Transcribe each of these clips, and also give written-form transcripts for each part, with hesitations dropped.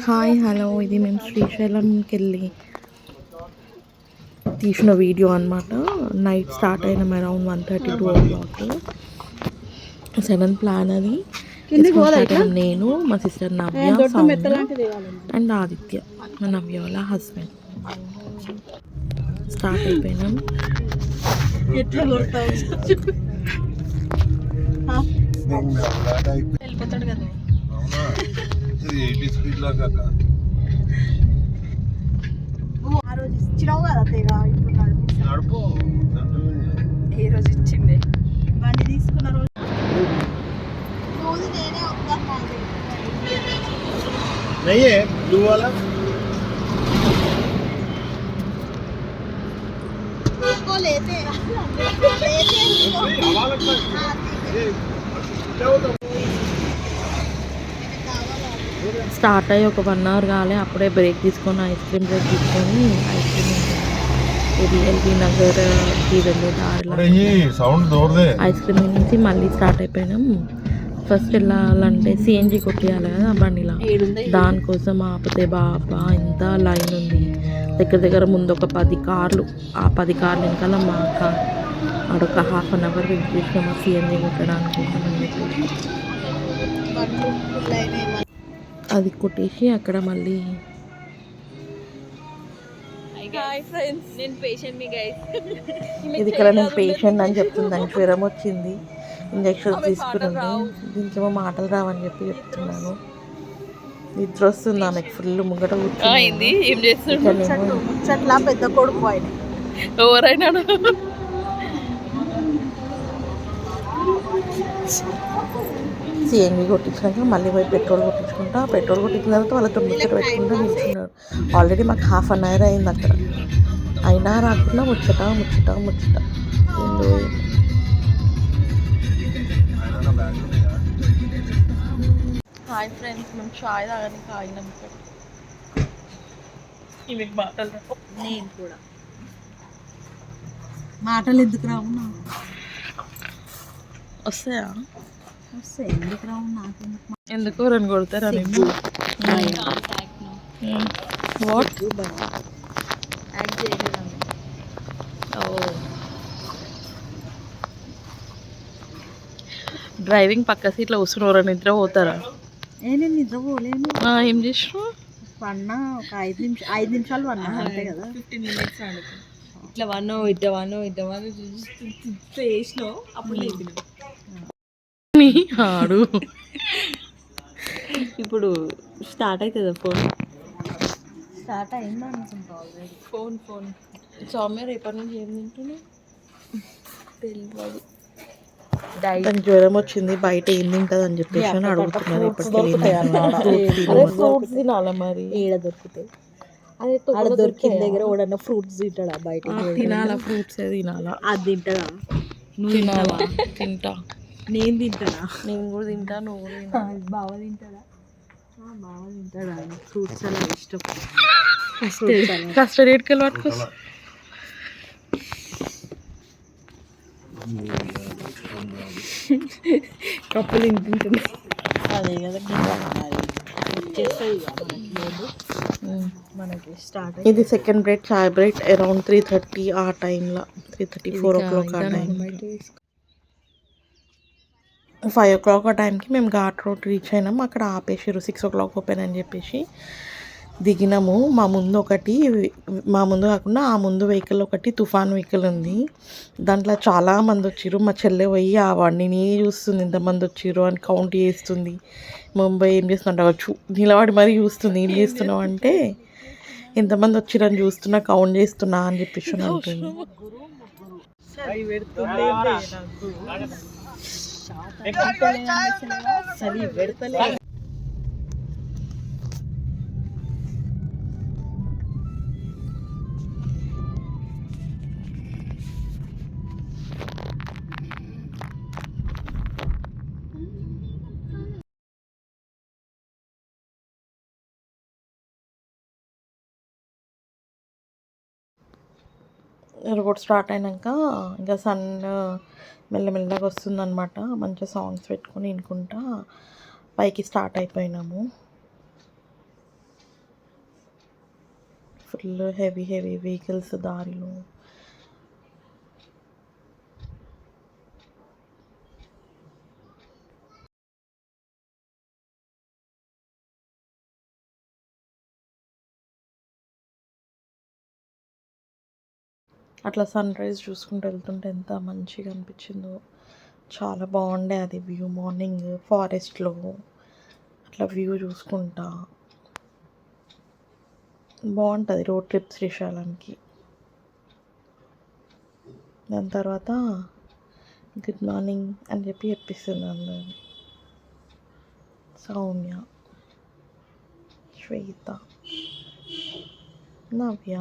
Hi hello, ఇది మేము శ్రీశైలంకి వెళ్ళి తీసిన వీడియో అనమాట. నైట్ స్టార్ట్ అయినాం అరౌండ్ 1:30 2 o'clock. 7 ప్లాన్ అది. నేను, మా సిస్టర్ నవ్య, అండ్ ఆదిత్య, మా నవ్య వాళ్ళ హస్బెండ్. స్టార్ట్ అయిపోయినాం. వెళ్ళిపోతాడు కదా. ఆ రోజు ఇచ్చినావు కదా తెగ, ఇప్పుడు నడుపు. ఏ రోజు ఇచ్చిండే బండి తీసుకున్న రోజు నేనే స్టార్ట్ అయ్యి ఒక 1 hour కాలే, అప్పుడే బ్రేక్ తీసుకొని ఐస్ క్రీమ్ బ్రేక్ తీసుకొని ఐస్ క్రీమ్ ఇది ఎల్బీ నగర్కి వెళ్ళే దారిలో ఐస్ క్రీమ్ నుంచి మళ్ళీ స్టార్ట్ అయిపోయినాం. ఫస్ట్ వెళ్ళాలంటే సిఎన్జి కొట్టేయాలి కదా బండిలా, దానికోసం ఆపితే బాబా ఎంత లైన్ ఉంది. దగ్గర దగ్గర ముందు ఒక 10 కార్లు, ఆ 10 కార్లు వెనకాల మా కార్. అడొక 1/2 hour వెయిట్ చేసినాం ఆ సిఎన్జి కొట్టడానికి కోసం అని చెప్పేసి. అది కొట్టేసి అక్కడ మళ్ళీ ఇది ఇక్కడ నేను పేషెంట్ అని చెప్తుంది. దానికి జ్వరం వచ్చింది, ఇంజక్షన్ తీసుకున్నాను. దీనికేమో మాటలు రావని చెప్పి చెప్తున్నాను. నిద్ర వస్తుంది ఆమెకు ఫుల్. ముంగట కూర్చుంది. పెద్ద కొడుకు ఆయన ఎవరైనా సిఎన్జి కొట్టించినాక మళ్ళీ పోయి పెట్రోల్ కొట్టించుకుంటా. పెట్రోల్ కొట్టించిన తర్వాత వాళ్ళతో ముచ్చట పెట్టుకుంటూ నిల్చున్నాడు. ఆల్రెడీ మాకు 1/2 hour అయింది అక్కడ. అయినా రాకుండా ముచ్చట. హాయ్ ఫ్రెండ్స్, మేము చాయ్ తాగడానికి ఆగినాం ఇక్కడ. ఇవి మాటలు నేను కూడా మాటలు ఎందుకు రావు? వస్తాయా? వస్తాయి. ఎందుకు రావు? నాకు ఎందుకు రెండు కొడతారా? వాట్ డ్రైవింగ్ పక్క సీట్లో కూర్చుని నిద్ర పోతారా? నేను నిద్ర పోలేను. ఏం చేసినావు? పన్నా ఒక 5 నిమిషాలు పన్నా అంతే కదా. 15 minutes ఇట్లా ఇట్లా చేసినావు. అప్పుడు ఆడు ఇప్పుడు స్టార్ట్ అవుతుందా? ఫోన్ స్టార్ట్ అయిందా అనుకుంటా ఆల్రెడీ. ఫోన్ సౌమ్య రేపటి నుంచి ఏం తింటున్నావు తెలియదు. దానికి జ్వరం వచ్చింది, బయట ఏం తింటుంది అని చెప్పేసి అని అడుగుతున్నారు. ఫ్రూట్స్ తినాలా మరి? ఏడ దొరుకుతాయి? అదే దొరికిన దగ్గర ఓడన్నా ఫ్రూట్స్ తింటాడా? బయట తినాలా? ఫ్రూట్స్ తినాలా? అది తింటాడా? తినాలా? తింటా. నేను తింటాడా? నేను కూడా తింటా. నువ్వు కూడా తింటా. బావ తింటాడా? బావ తింటాడా? ఫ్రూట్స్ అలా ఇష్టం. కస్టర్డ్ ఎట్కెళ్ళి పట్టుకోవచ్చు. కప్పులు ఇంటుంటుంది అదే కదా మనకి స్టార్ట్. ఇది సెకండ్ బ్రేక్, చాయ్ బ్రేక్ అరౌండ్ 3:30 ఆ టైంలో. 3:30 4 o'clock ఆ టైం. 5 o'clock ఆ టైంకి మేము ఘాట్ రోడ్ రీచ్ అయినాము. అక్కడ ఆపేసారు 6 o'clock ఓపెన్ అని చెప్పేసి దిగినాము. మా ముందు కాకుండా ఆ ముందు వెహికల్ ఒకటి తుఫాన్ వెహికల్ ఉంది. దాంట్లో చాలామంది వచ్చారు. మా చెల్లె పోయి ఆ బండిని చూస్తుంది, ఎంతమంది వచ్చారు అని కౌంట్ చేస్తుంది. ముంబై ఏం చేస్తుందంటే నిలబడి మరీ చూస్తుంది. ఏం చేస్తున్నావు అంటే ఎంతమంది వచ్చారని చూస్తున్నా, కౌంట్ చేస్తున్నా అని చెప్పేసి ఉంటుంది. రోడ్ స్టార్ట్ అయినాక ఇంకా సన్ మెల్లమెల్లగా వస్తుందన్నమాట. మంచిగా సాంగ్స్ పెట్టుకొని వినుకుంటా పైకి స్టార్ట్ అయిపోయినాము. ఫుల్ హెవీ వెహికల్స్ దారిలో. అట్లా సన్ రైజ్ చూసుకుంటూ వెళ్తుంటే ఎంత మంచిగా అనిపించిందో. చాలా బాగుండే అది వ్యూ. మార్నింగ్ ఫారెస్ట్లో అట్లా వ్యూ చూసుకుంటా బాగుంటుంది రోడ్ ట్రిప్ శ్రీశైలంకి. దాని తర్వాత గుడ్ మార్నింగ్ అని చెప్పిస్తుంది అందరు. సౌమ్య, శ్వేత, నవ్య.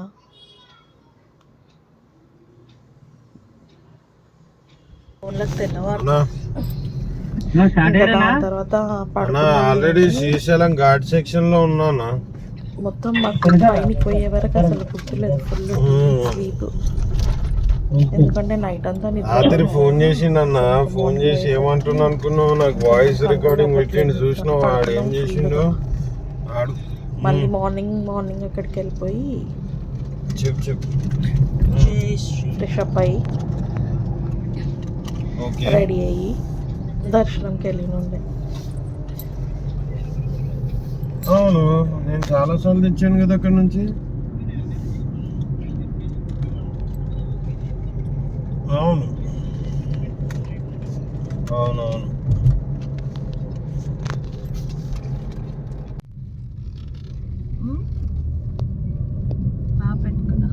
తర్వాత ఆల్రెడీ శ్రీశైలం ఘాట్ సెక్షన్ లో ఉన్నానా. మొత్తం పైకి పోయే వరకు అసలు గుర్తులేదు. Full sleep. ఎందుకంటే నైట్ అంతా రాత్రి ఫోన్ చేసిండన్న. ఫోన్ చేసి ఏమంటున్నా అనుకున్నావు, నాకు వాయిస్ రికార్డింగ్ పెట్టిండు చూసినావు. ఆడు ఏం చేసిండు ఆడు. మళ్ళీ మార్నింగ్ అక్కడికి వెళ్ళిపోయి చెప్పు ఫ్రెష్ అప్ అయ్యి రెడీ అయ్యి దర్శనంకి వెళ్ళినుండే. అవును, నేను చాలా సార్లు తెచ్చాను కదా అక్కడ నుంచి. అవును అవునవును. పెట్టుకున్నా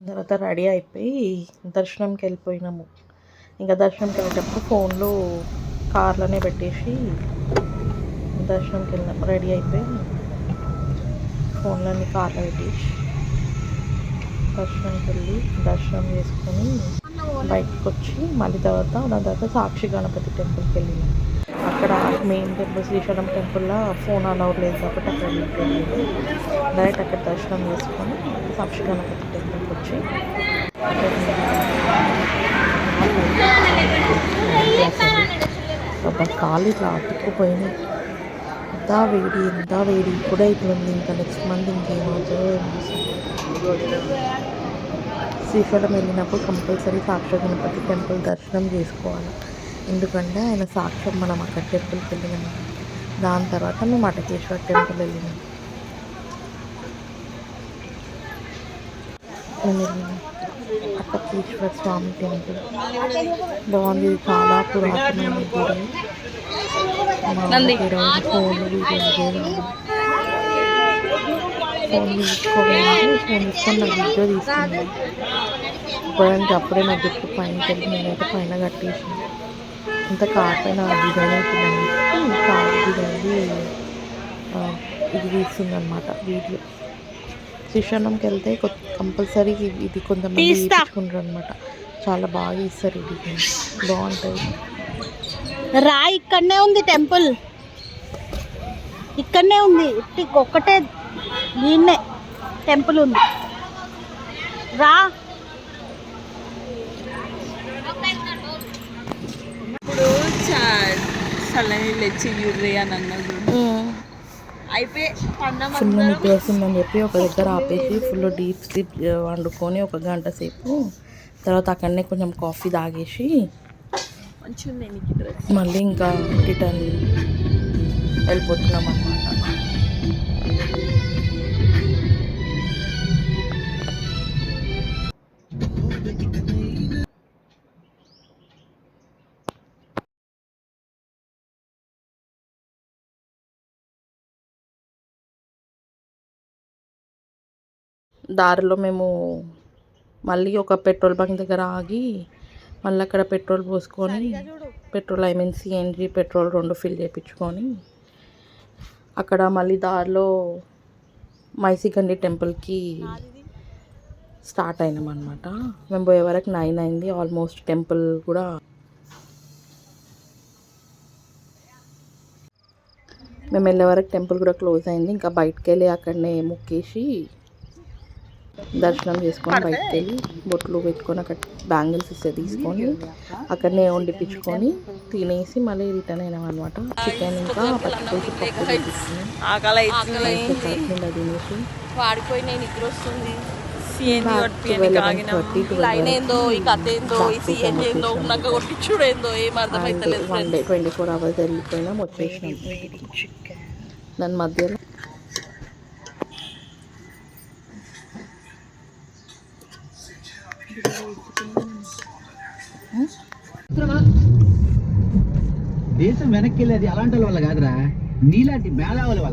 తర్వాత రెడీ అయిపోయి దర్శనంకి వెళ్ళిపోయినాము. ఇంకా దర్శనంకి వెళ్ళేటప్పుడు ఫోన్లు కార్లోనే పెట్టేసి దర్శనంకి వెళ్ళినాము. రెడీ అయిపోయి ఫోన్లన్నీ కార్లో పెట్టేసి దర్శనంకి వెళ్ళి దర్శనం చేసుకొని బయటకు వచ్చి మళ్ళీ దాని తర్వాత సాక్షి గణపతి టెంపుల్కి వెళ్ళినాం. అక్కడ మెయిన్ టెంపుల్ శ్రీశైలం టెంపుల్లో ఫోన్ అలౌడ్ లేదు కాబట్టి అక్కడ వెళ్ళిపోయింది. డైరెక్ట్ అక్కడ దర్శనం చేసుకొని సాక్షి గణపతి టెంపుల్కి వచ్చి కాలు ఇట్లా అతుక్కుపోయినాయి. ఎంత వేడి ఇప్పుడే ఇట్లుంది. ఇంకా నెక్స్ట్ మంత్ ఇంకేమవుతుందో ఏమో. శ్రీశైలం వెళ్ళినప్పుడు కంపల్సరీ సాక్షి గణపతి టెంపుల్ దర్శనం చేసుకోవాలి. ఎందుకంటే ఆయన సాక్ష్యం. మనం అక్కడ టెంపుల్కి వెళ్ళినాం. దాని తర్వాత మేము అటకేశ్వర టెంపుల్ వెళ్ళినాం. అటకేశ్వర స్వామి టెంపుల్ బాగుంది. చాలా పురాతనమైన గుడి. ఫోన్ తీసుకొని నా వీడియో తీసుకున్నాను. ఇప్పుడంటే అప్పుడే నా గుర్తు పైన వెళ్ళి నేనైతే పైన కట్టేసి అంత కార్ పైన డిజైన్ అవుతుందని చెప్పి కార్ డిజైన్ ఇది తీస్తుంది అనమాట వీడియో. శ్రీశైలంకి వెళ్తే కంపల్సరీ ఇది కొంతమంది తీసుకుంటారు అనమాట. చాలా బాగా ఇస్తారు. ఈ డిజైన్ బాగుంటుంది. ఇక్కడనే ఉంది టెంపుల్, ఇక్కడనే ఉంది. ఒక్కటే దీన్నే టెంపుల్ ఉంది. రా. ఇప్పుడు చల్లని లేచి యూర్రే అని అన్నది అయిపోయి ఫుల్ నిద్ర వస్తుందని చెప్పి ఒక దగ్గర ఆపేసి ఫుల్ డీప్ స్లీప్ వండుకొని 1 గంట సేపు తర్వాత అక్కడనే కొంచెం కాఫీ తాగేసి మళ్ళీ ఇంకా రిటర్న్ వెళ్ళిపోతున్నాం అన్నమాట. దారిలో మేము మళ్ళీ ఒక పెట్రోల్ బంక్ దగ్గర ఆగి మళ్ళీ అక్కడ పెట్రోల్ పోసుకొని సిఎన్జి పెట్రోల్ 2 ఫిల్ చేయించుకొని అక్కడ మళ్ళీ దారిలో మైసిగండి టెంపుల్కి స్టార్ట్ అయినాం అనమాట. మేము పోయే వరకు 9 అయింది. ఆల్మోస్ట్ టెంపుల్ కూడా మేము వెళ్ళే వరకు టెంపుల్ కూడా క్లోజ్ అయింది. ఇంకా బయటకు వెళ్ళి అక్కడనే మొక్కేసి దర్శనం చేసుకొని బయటకు వెళ్ళి బొట్లు పెట్టుకొని అక్కడ బ్యాంగిల్స్ ఇస్తే తీసుకొని అక్కడనే వండిపించుకొని తినేసి మళ్ళీ రిటర్న్ అయినాం అనమాట. చికెన్ ఇంకా పచ్చిపులుసు పప్పు తీసుకుని తినేసి వాడిపోయి నిద్ర వస్తుంది. వన్ డే 24 hours వెళ్ళిపోయినాం, వచ్చేసినాం. దాని మధ్యలో దేశం వెనక్కి వెళ్ళేది అలాంటి వాళ్ళ కాదురా, నీలాంటి మేధావుల వల్ల.